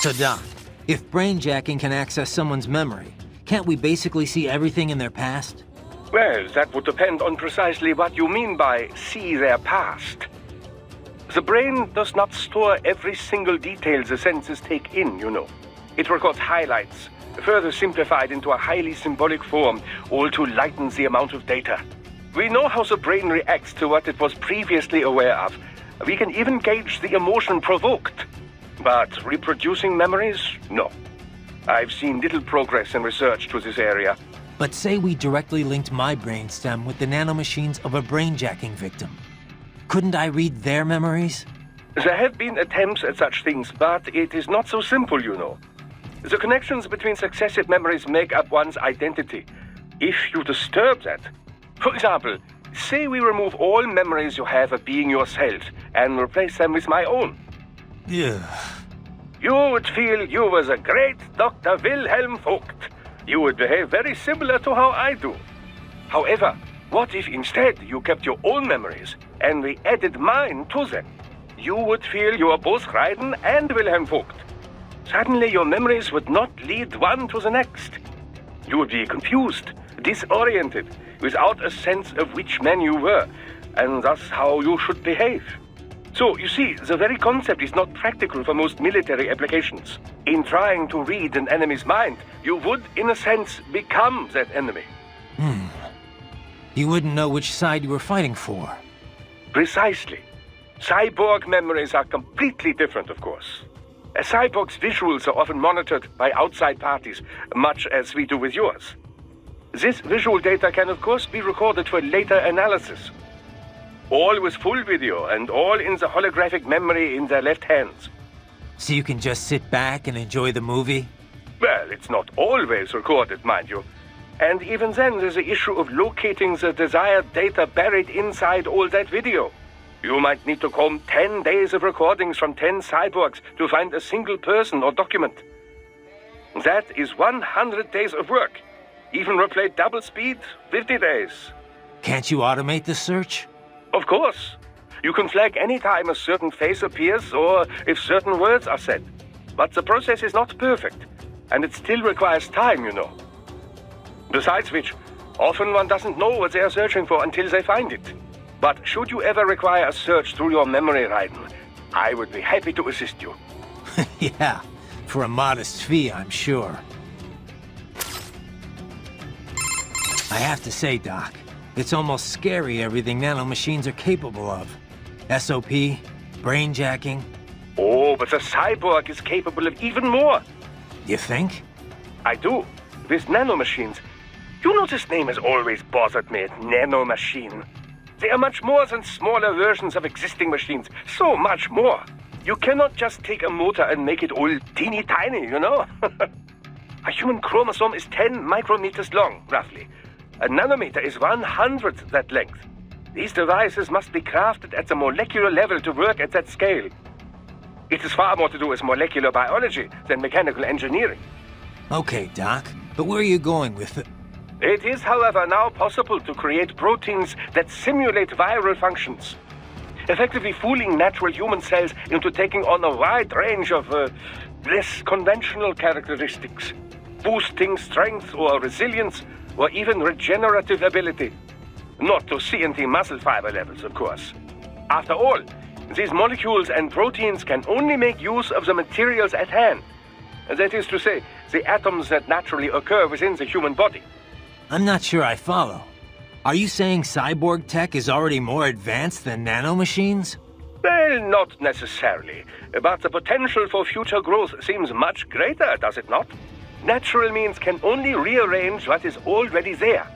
So Doc, if brainjacking can access someone's memory, can't we basically see everything in their past? Well, that would depend on precisely what you mean by see their past. The brain does not store every single detail the senses take in, you know. It records highlights, further simplified into a highly symbolic form, all to lighten the amount of data. We know how the brain reacts to what it was previously aware of. We can even gauge the emotion provoked. But reproducing memories? No. I've seen little progress in research to this area. But say we directly linked my brainstem with the nanomachines of a brainjacking victim. Couldn't I read their memories? There have been attempts at such things, but it is not so simple, you know. The connections between successive memories make up one's identity. If you disturb that... For example, say we remove all memories you have of being yourself and replace them with my own. Yeah. You would feel you were the great Dr. Wilhelm Vogt. You would behave very similar to how I do. However, what if instead you kept your own memories and we added mine to them? You would feel you are both Raiden and Wilhelm Vogt. Suddenly your memories would not lead one to the next. You would be confused, disoriented, without a sense of which man you were, and thus how you should behave. So, you see, the very concept is not practical for most military applications. In trying to read an enemy's mind, you would, in a sense, become that enemy. You wouldn't know which side you were fighting for. Precisely. Cyborg memories are completely different, of course. A cyborg's visuals are often monitored by outside parties, much as we do with yours. This visual data can, of course, be recorded for later analysis. All with full video and all in the holographic memory in their left hands. So you can just sit back and enjoy the movie? Well, it's not always recorded, mind you. And even then, there's the issue of locating the desired data buried inside all that video. You might need to comb 10 days of recordings from 10 cyborgs to find a single person or document. That is 100 days of work. Even replay double speed, 50 days. Can't you automate the search? Of course. You can flag any time a certain face appears or if certain words are said. But the process is not perfect, and it still requires time, you know. Besides which, often one doesn't know what they are searching for until they find it. But should you ever require a search through your memory, Raiden, I would be happy to assist you. Yeah, for a modest fee, I'm sure. I have to say, Doc, it's almost scary everything nanomachines are capable of. SOP, brainjacking. Oh, but the cyborg is capable of even more. You think? I do. With nanomachines. You know this name has always bothered me, nanomachine. They are much more than smaller versions of existing machines. So much more. You cannot just take a motor and make it all teeny tiny, you know? A human chromosome is 10 micrometers long, roughly. A nanometer is 1/100th that length. These devices must be crafted at the molecular level to work at that scale. It is far more to do with molecular biology than mechanical engineering. Okay, Doc, but where are you going with it? It is, however, now possible to create proteins that simulate viral functions, effectively fooling natural human cells into taking on a wide range of less conventional characteristics, boosting strength or resilience, or even regenerative ability. Not to CNT muscle fiber levels, of course. After all, these molecules and proteins can only make use of the materials at hand. That is to say, the atoms that naturally occur within the human body. I'm not sure I follow. Are you saying cyborg tech is already more advanced than nanomachines? Well, not necessarily. But the potential for future growth seems much greater, does it not? Natural means can only rearrange what is already there.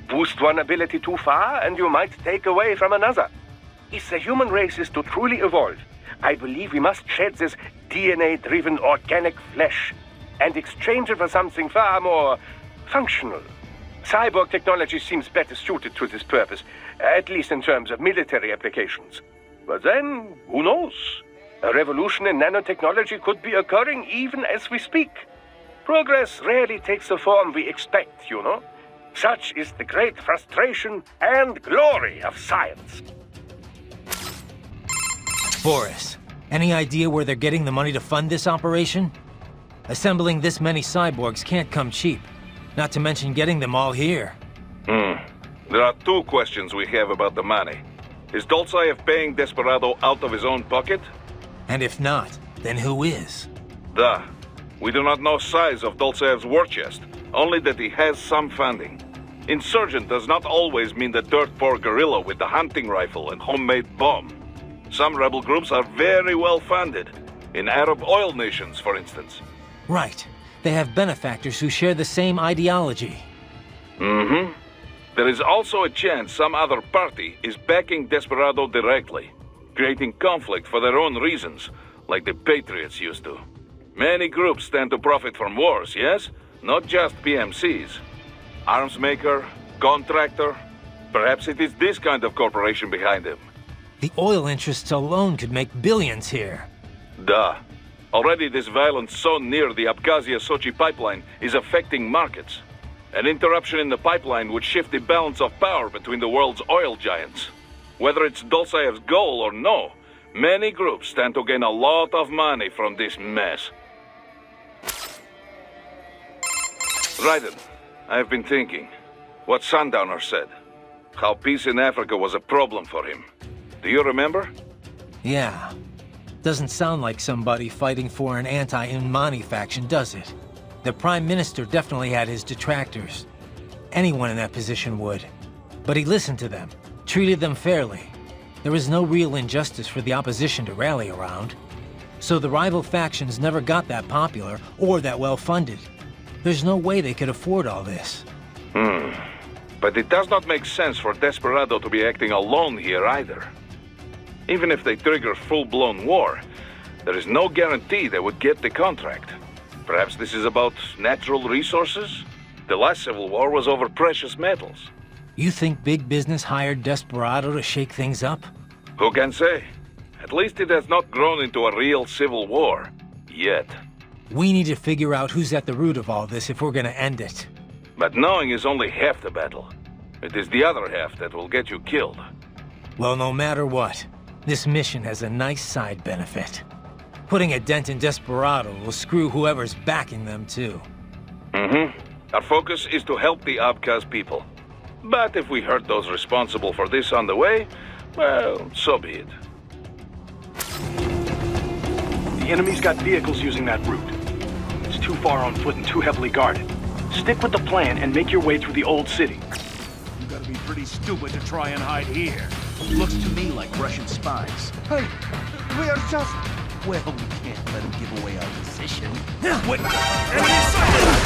Boost one ability too far, and you might take away from another. If the human race is to truly evolve, I believe we must shed this DNA-driven organic flesh and exchange it for something far more functional. Cyborg technology seems better suited to this purpose, at least in terms of military applications. But then, who knows? A revolution in nanotechnology could be occurring even as we speak. Progress rarely takes the form we expect, you know? Such is the great frustration and glory of science. Boris, Any idea where they're getting the money to fund this operation? Assembling this many cyborgs can't come cheap. Not to mention getting them all here. There are two questions we have about the money. Is Dolzaev paying Desperado out of his own pocket? And if not, then who is? Duh. We do not know size of Dolzaev's war chest, only that he has some funding. Insurgent does not always mean the dirt poor guerrilla with the hunting rifle and homemade bomb. Some rebel groups are very well funded. In Arab oil nations, for instance. Right. They have benefactors who share the same ideology. There is also a chance some other party is backing Desperado directly, creating conflict for their own reasons, like the Patriots used to. Many groups stand to profit from wars, yes? Not just PMCs. Arms maker, contractor, perhaps it is this kind of corporation behind him. The oil interests alone could make billions here. Duh. Already this violence so near the Abkhazia-Sochi pipeline is affecting markets. An interruption in the pipeline would shift the balance of power between the world's oil giants. Whether it's Dolzaev's goal or no, many groups stand to gain a lot of money from this mess. Raiden, I've been thinking. What Sundowner said. How peace in Africa was a problem for him. Do you remember? Yeah. Doesn't sound like somebody fighting for an anti-Unmani faction, does it? The Prime Minister definitely had his detractors. Anyone in that position would. But he listened to them, treated them fairly. There was no real injustice for the opposition to rally around. So the rival factions never got that popular or that well-funded. There's no way they could afford all this. But it does not make sense for Desperado to be acting alone here either. Even if they trigger full-blown war, there is no guarantee they would get the contract. Perhaps this is about natural resources? The last civil war was over precious metals. You think big business hired Desperado to shake things up? Who can say? At least it has not grown into a real civil war. Yet. We need to figure out who's at the root of all this if we're gonna end it. But knowing is only half the battle. It is the other half that will get you killed. Well, no matter what, this mission has a nice side benefit. Putting a dent in Desperado will screw whoever's backing them, too. Our focus is to help the Abkhaz people. But if we hurt those responsible for this on the way, well, so be it. The enemy's got vehicles using that route. It's too far on foot and too heavily guarded. Stick with the plan and make your way through the old city. You gotta be pretty stupid to try and hide here. Looks to me like Russian spies. Hey, we are just... Well, we can't let him give away our position. Wait! Enemy sighted!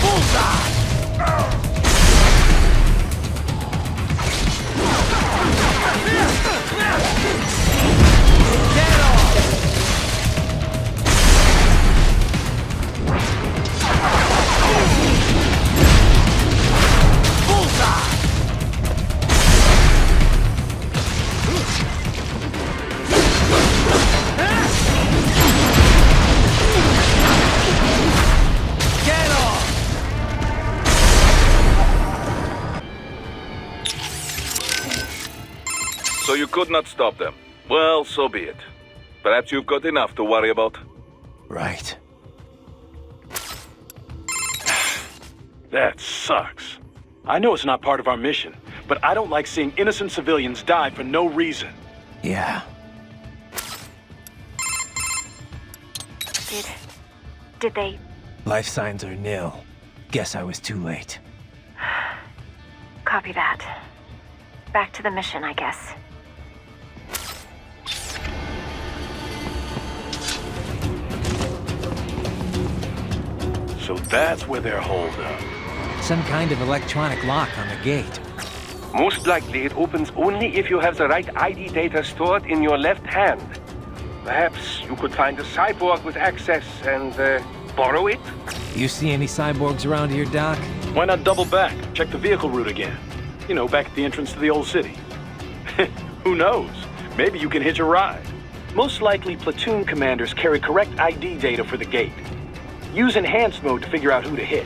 Bullseye! So you could not stop them. Well, so be it. Perhaps you've got enough to worry about. Right. That sucks. I know it's not part of our mission, but I don't like seeing innocent civilians die for no reason. Yeah. Did they... Life signs are nil. Guess I was too late. Copy that. Back to the mission, I guess. So that's where they're holed up. Some kind of electronic lock on the gate. Most likely it opens only if you have the right ID data stored in your left hand. Perhaps you could find a cyborg with access and borrow it? You see any cyborgs around here, Doc? Why not double back? Check the vehicle route again. You know, back at the entrance to the old city. Who knows? Maybe you can hitch a ride. Most likely platoon commanders carry correct ID data for the gate. Use enhanced mode to figure out who to hit.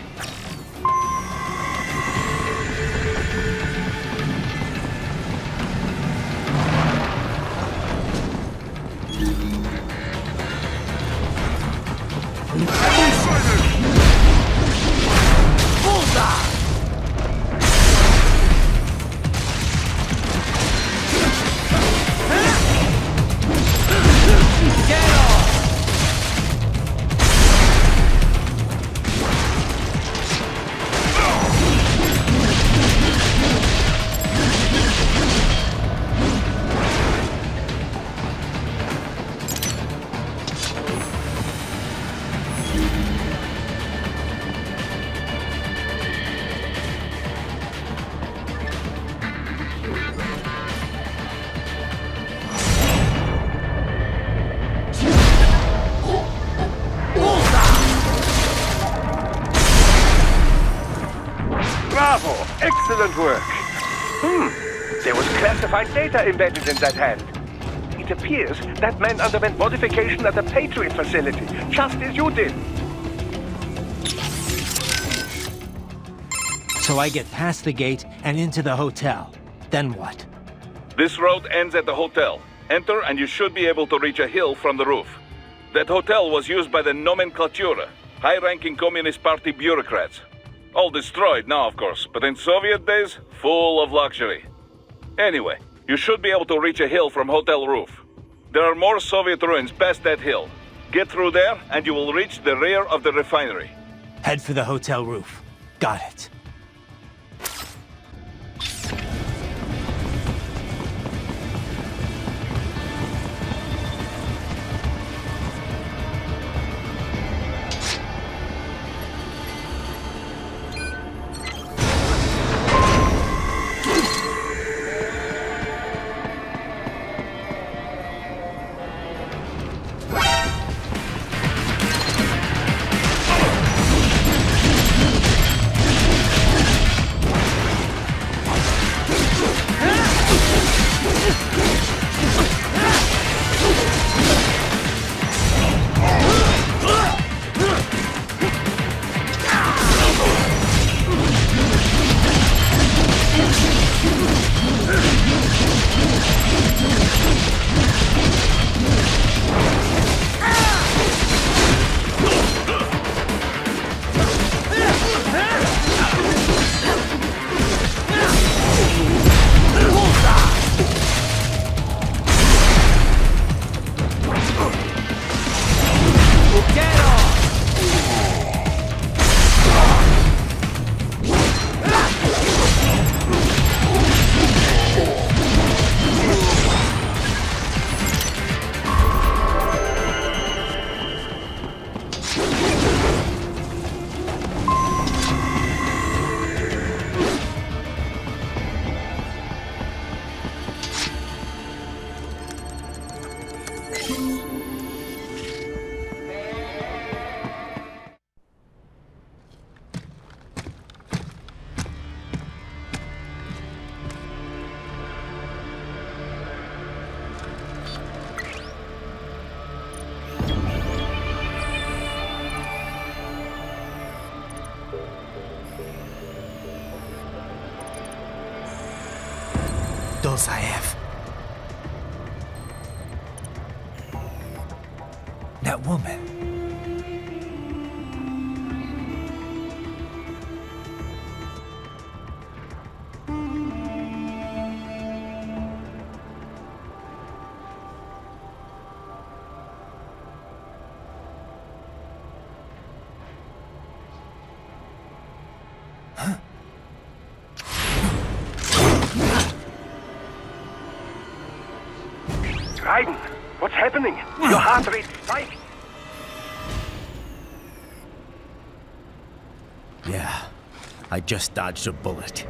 Excellent work. There was classified data embedded in that hand. It appears that man underwent modification at the Patriot facility, just as you did. So I get past the gate and into the hotel. Then what? This road ends at the hotel. Enter and you should be able to reach a hill from the roof. That hotel was used by the Nomenklatura, high-ranking Communist Party bureaucrats. All destroyed now, of course, but in Soviet days, full of luxury. Anyway, you should be able to reach a hill from hotel roof. There are more Soviet ruins past that hill. Get through there and you will reach the rear of the refinery. Head for the hotel roof. Got it. Dosaev. That woman. Raiden, what's happening? Your heart rate spiked. Yeah, I just dodged a bullet.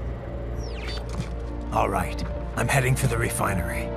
All right, I'm heading for the refinery.